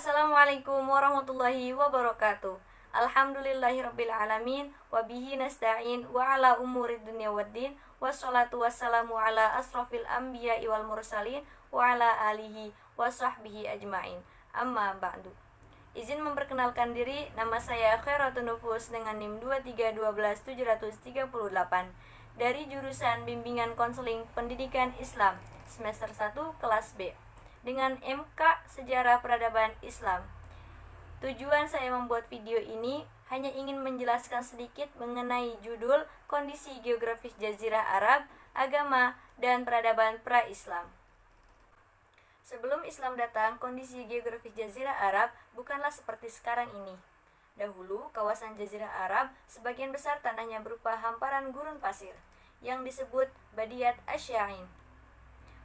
Assalamualaikum warahmatullahi wabarakatuh. Alhamdulillahirabbil alamin wa bihi nasta'in wa ala umurid dunya waddin wassalatu wassalamu ala asrafil anbiya'i wal mursalin wa ala alihi wa sahbihi ajmain. Amma ba'du. Izin memperkenalkan diri, nama saya Khairatul Nufus dengan NIM 2312738 dari jurusan Bimbingan Konseling Pendidikan Islam semester 1 kelas B dengan MK Sejarah Peradaban Islam. Tujuan saya membuat video ini hanya ingin menjelaskan sedikit mengenai judul kondisi geografis Jazirah Arab, agama, dan peradaban pra-Islam. Sebelum Islam datang, kondisi geografis Jazirah Arab bukanlah seperti sekarang ini. Dahulu, kawasan Jazirah Arab sebagian besar tanahnya berupa hamparan gurun pasir yang disebut Badiyat Asyain.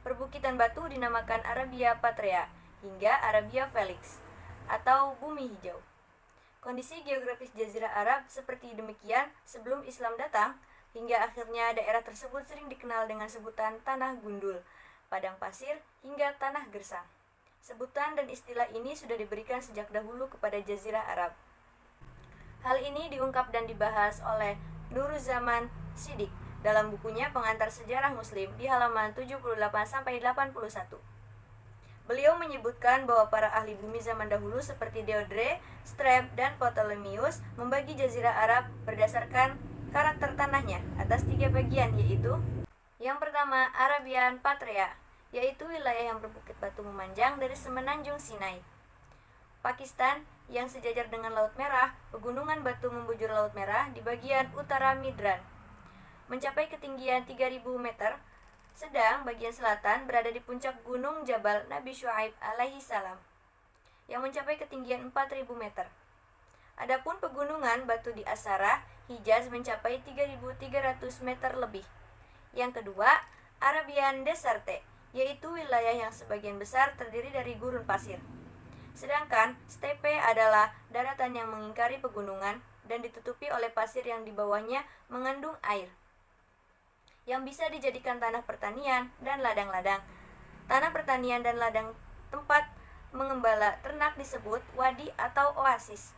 Perbukitan batu dinamakan Arabia Patrea hingga Arabia Felix atau bumi hijau. Kondisi geografis Jazirah Arab seperti demikian sebelum Islam datang, hingga akhirnya daerah tersebut sering dikenal dengan sebutan tanah gundul, padang pasir, hingga tanah gersang. Sebutan dan istilah ini sudah diberikan sejak dahulu kepada Jazirah Arab. Hal ini diungkap dan dibahas oleh Nuruzzaman Siddiq dalam bukunya Pengantar Sejarah Muslim di halaman 78-81. Beliau menyebutkan bahwa para ahli bumi zaman dahulu seperti Diodore, Strabo, dan Ptolemeus membagi Jazirah Arab berdasarkan karakter tanahnya atas 3 bagian, yaitu yang pertama Arabian Patrea, yaitu wilayah yang berbukit batu memanjang dari semenanjung Sinai, Pakistan yang sejajar dengan Laut Merah, pegunungan batu membujur Laut Merah di bagian utara Midran mencapai ketinggian 3000 meter, sedang bagian selatan berada di puncak gunung Jabal Nabi Syuaib alaihi salam yang mencapai ketinggian 4000 meter. Adapun pegunungan batu di Asara, Hijaz mencapai 3300 meter lebih. Yang kedua, Arabian Deserte, yaitu wilayah yang sebagian besar terdiri dari gurun pasir. Sedangkan steppe adalah daratan yang mengingkari pegunungan dan ditutupi oleh pasir yang di bawahnya mengandung air, yang bisa dijadikan tanah pertanian dan ladang-ladang. Tanah pertanian dan ladang tempat mengembala ternak disebut wadi atau oasis.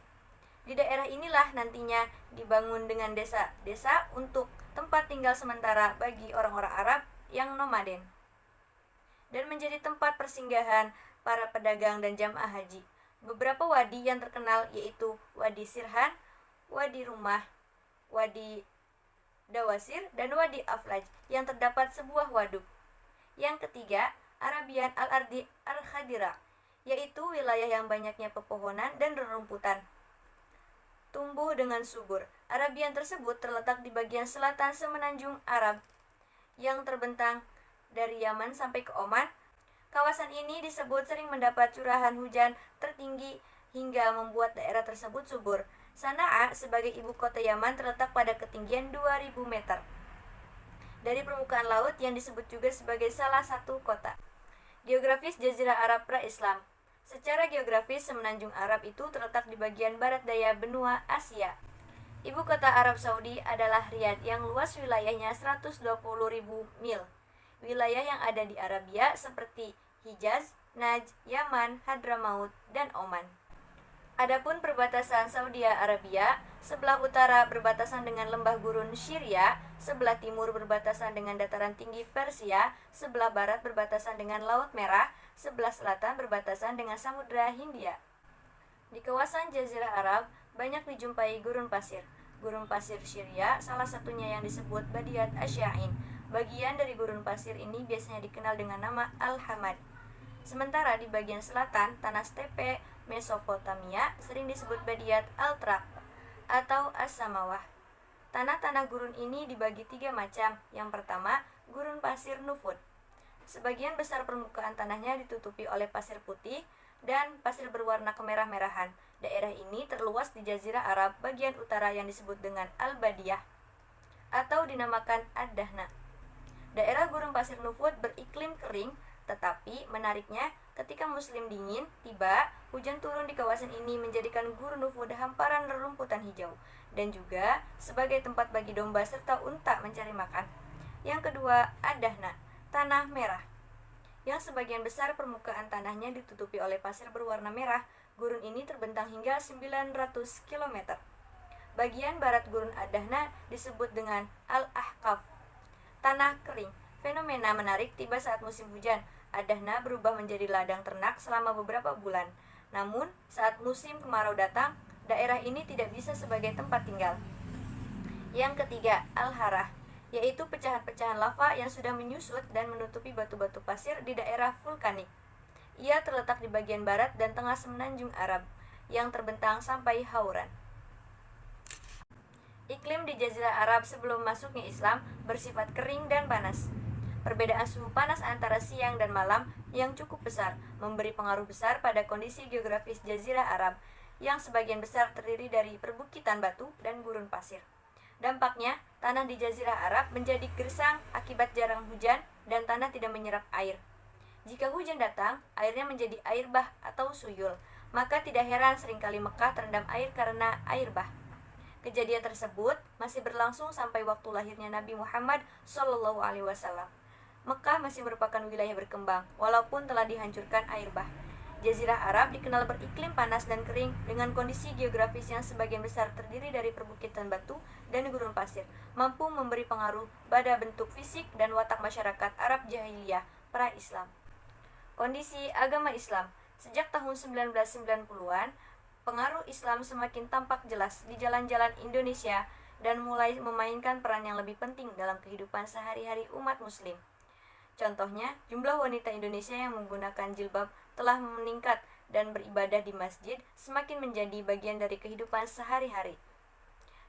Di daerah inilah nantinya dibangun dengan desa-desa untuk tempat tinggal sementara bagi orang-orang Arab yang nomaden, dan menjadi tempat persinggahan para pedagang dan jamaah haji. Beberapa wadi yang terkenal yaitu Wadi Sirhan, Wadi Rumah, Wadi Dawasir, dan Wadi Aflaj yang terdapat sebuah waduk. Yang ketiga, Arabian Al-Ardi Al-Khadira, yaitu wilayah yang banyaknya pepohonan dan rerumputan tumbuh dengan subur. Arabian tersebut terletak di bagian selatan semenanjung Arab yang terbentang dari Yaman sampai ke Oman. Kawasan ini disebut sering mendapat curahan hujan tertinggi hingga membuat daerah tersebut subur. Sana'a sebagai ibu kota Yaman terletak pada ketinggian 2000 meter dari permukaan laut yang disebut juga sebagai salah satu kota. Geografis Jazirah Arab pra-Islam. Secara geografis, semenanjung Arab itu terletak di bagian barat daya benua Asia. Ibu kota Arab Saudi adalah Riyadh yang luas wilayahnya 120.000 mil. Wilayah yang ada di Arabia seperti Hijaz, Najd, Yaman, Hadramaut, dan Oman. Adapun perbatasan Saudi Arabia, sebelah utara berbatasan dengan lembah gurun Syria, sebelah timur berbatasan dengan dataran tinggi Persia, sebelah barat berbatasan dengan Laut Merah, sebelah selatan berbatasan dengan Samudra Hindia. Di kawasan Jazirah Arab banyak dijumpai gurun pasir. Gurun pasir Syria salah satunya yang disebut Badiyat Asyain. Bagian dari gurun pasir ini biasanya dikenal dengan nama Al-Hamad. Sementara di bagian selatan, tanah steppe Mesopotamia sering disebut Badiyat Al-Trak atau As-Samawah. Tanah-tanah gurun ini dibagi 3 macam. Yang pertama, gurun pasir Nufud. Sebagian besar permukaan tanahnya ditutupi oleh pasir putih dan pasir berwarna kemerah-merahan. Daerah ini terluas di Jazirah Arab bagian utara yang disebut dengan Al-Badiyah atau dinamakan Ad-Dahna. Daerah gurun pasir Nufud beriklim kering, tetapi menariknya ketika musim dingin tiba, hujan turun di kawasan ini menjadikan gurun Nufud hamparan rerumputan hijau dan juga sebagai tempat bagi domba serta unta mencari makan. Yang kedua, Ad-Dahna, tanah merah. yang sebagian besar permukaan tanahnya ditutupi oleh pasir berwarna merah. Gurun ini terbentang hingga 900 km. Bagian barat gurun Ad-Dahna disebut dengan Al-Ahqaf, tanah kering. Fenomena menarik tiba saat musim hujan. Ad-Dahna berubah menjadi ladang ternak selama beberapa bulan. Namun, saat musim kemarau datang, daerah ini tidak bisa sebagai tempat tinggal. Yang ketiga, Al-Harah, yaitu pecahan-pecahan lava yang sudah menyusut dan menutupi batu-batu pasir di daerah vulkanik. Ia terletak di bagian barat dan tengah semenanjung Arab, yang terbentang sampai Hauran. Iklim di Jazirah Arab sebelum masuknya Islam bersifat kering dan panas. Perbedaan suhu panas antara siang dan malam yang cukup besar memberi pengaruh besar pada kondisi geografis Jazirah Arab, yang sebagian besar terdiri dari perbukitan batu dan gurun pasir. Dampaknya, tanah di Jazirah Arab menjadi gersang akibat jarang hujan dan tanah tidak menyerap air. Jika hujan datang, airnya menjadi air bah atau suyul, maka tidak heran seringkali Mekah terendam air karena air bah. Kejadian tersebut masih berlangsung sampai waktu lahirnya Nabi Muhammad SAW. Mekah masih merupakan wilayah berkembang, walaupun telah dihancurkan air bah. Jazirah Arab dikenal beriklim panas dan kering dengan kondisi geografis yang sebagian besar terdiri dari perbukitan batu dan gurun pasir, mampu memberi pengaruh pada bentuk fisik dan watak masyarakat Arab jahiliyah pra-Islam. Kondisi agama Islam. Sejak tahun 1990-an, pengaruh Islam semakin tampak jelas di jalan-jalan Indonesia dan mulai memainkan peran yang lebih penting dalam kehidupan sehari-hari umat muslim. Contohnya, jumlah wanita Indonesia yang menggunakan jilbab telah meningkat dan beribadah di masjid semakin menjadi bagian dari kehidupan sehari-hari.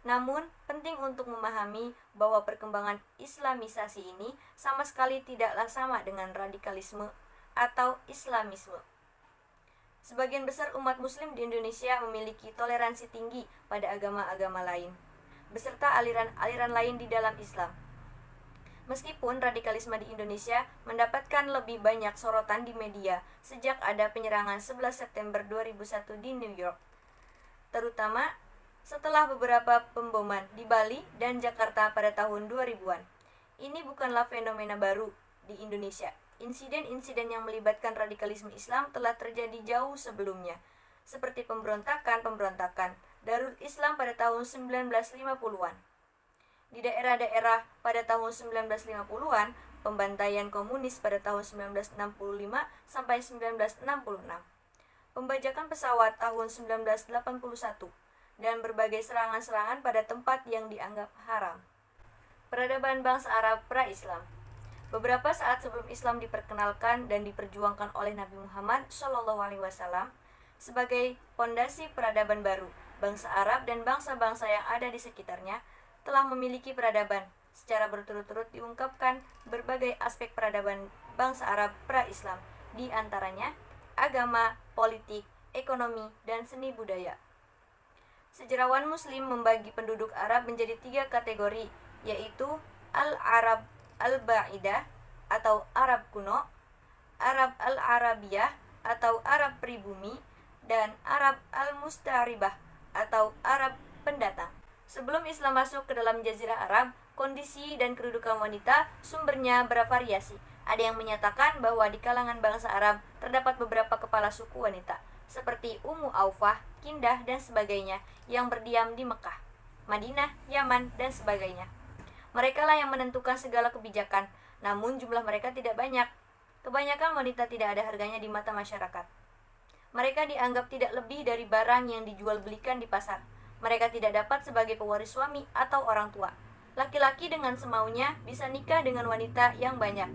Namun, penting untuk memahami bahwa perkembangan Islamisasi ini sama sekali tidaklah sama dengan radikalisme atau Islamisme. Sebagian besar umat muslim di Indonesia memiliki toleransi tinggi pada agama-agama lain, beserta aliran-aliran lain di dalam Islam. Meskipun radikalisme di Indonesia mendapatkan lebih banyak sorotan di media sejak ada penyerangan 11 September 2001 di New York, terutama setelah beberapa pemboman di Bali dan Jakarta pada tahun 2000-an. Ini bukanlah fenomena baru di Indonesia. Insiden-insiden yang melibatkan radikalisme Islam telah terjadi jauh sebelumnya, seperti pemberontakan Darul Islam pada tahun 1950-an. Di daerah-daerah pada tahun 1950-an, pembantaian komunis pada tahun 1965 sampai 1966, pembajakan pesawat tahun 1981, dan berbagai serangan-serangan pada tempat yang dianggap haram. Peradaban bangsa Arab pra-Islam. Beberapa saat sebelum Islam diperkenalkan dan diperjuangkan oleh Nabi Muhammad SAW sebagai pondasi peradaban baru, bangsa Arab dan bangsa-bangsa yang ada di sekitarnya telah memiliki peradaban. Secara berturut-turut diungkapkan berbagai aspek peradaban bangsa Arab pra-Islam, di antaranya agama, politik, ekonomi, dan seni budaya. Sejarawan Muslim membagi penduduk Arab menjadi 3 kategori, yaitu Al-Arab Al-Ba'idah atau Arab kuno, Arab Al-Arabiyah atau Arab pribumi, dan Arab Al-Musta'ribah atau Arab pendatang. Sebelum Islam masuk ke dalam Jazirah Arab, kondisi dan kedudukan wanita sumbernya bervariasi. Ada yang menyatakan bahwa di kalangan bangsa Arab terdapat beberapa kepala suku wanita, seperti Ummu Aufah, Kindah, dan sebagainya, yang berdiam di Mekah, Madinah, Yaman, dan sebagainya. Mereka lah yang menentukan segala kebijakan, namun jumlah mereka tidak banyak. Kebanyakan wanita tidak ada harganya di mata masyarakat. Mereka dianggap tidak lebih dari barang yang dijual belikan di pasar. Mereka tidak dapat sebagai pewaris suami atau orang tua. Laki-laki dengan semaunya bisa nikah dengan wanita yang banyak,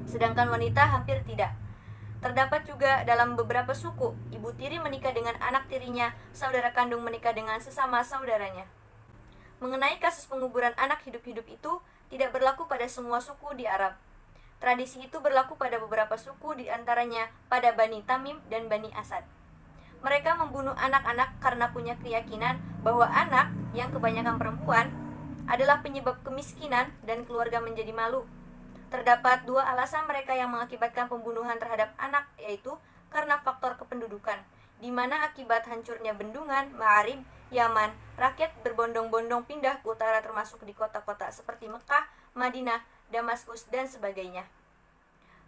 sedangkan wanita hampir tidak. Terdapat juga dalam beberapa suku, ibu tiri menikah dengan anak tirinya, saudara kandung menikah dengan sesama saudaranya. Mengenai kasus penguburan anak hidup-hidup itu tidak berlaku pada semua suku di Arab. Tradisi itu berlaku pada beberapa suku, di antaranya pada Bani Tamim dan Bani Asad. Mereka membunuh anak-anak karena punya keyakinan bahwa anak, yang kebanyakan perempuan, adalah penyebab kemiskinan dan keluarga menjadi malu. Terdapat 2 alasan mereka yang mengakibatkan pembunuhan terhadap anak, yaitu karena faktor kependudukan, di mana akibat hancurnya bendungan Ma'arib, Yaman, rakyat berbondong-bondong pindah ke utara termasuk di kota-kota seperti Mekah, Madinah, Damaskus, dan sebagainya.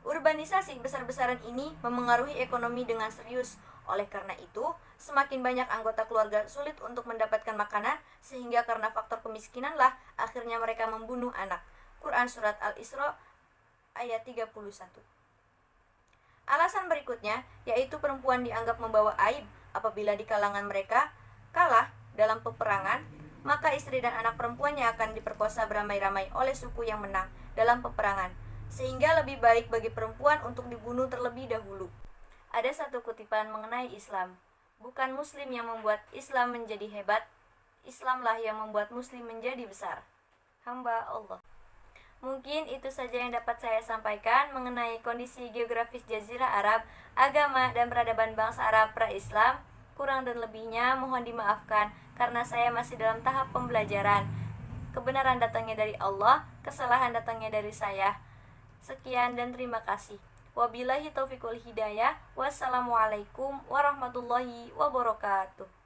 Urbanisasi besar-besaran ini memengaruhi ekonomi dengan serius. Oleh karena itu, semakin banyak anggota keluarga sulit untuk mendapatkan makanan, sehingga karena faktor kemiskinanlah akhirnya mereka membunuh anak. Quran Surat Al-Isra ayat 31. Alasan berikutnya, yaitu perempuan dianggap membawa aib apabila di kalangan mereka kalah dalam peperangan, maka istri dan anak perempuannya akan diperkosa beramai-ramai oleh suku yang menang dalam peperangan, sehingga lebih baik bagi perempuan untuk dibunuh terlebih dahulu. Ada satu kutipan mengenai Islam, bukan Muslim yang membuat Islam menjadi hebat, Islamlah yang membuat Muslim menjadi besar. Hamba Allah. Mungkin itu saja yang dapat saya sampaikan mengenai kondisi geografis Jazirah Arab, agama dan peradaban bangsa Arab pra-Islam. Kurang dan lebihnya mohon dimaafkan karena saya masih dalam tahap pembelajaran. Kebenaran datangnya dari Allah, kesalahan datangnya dari saya. Sekian dan terima kasih. Wabillahi taufiq wal hidayah. Wassalamualaikum warahmatullahi wabarakatuh.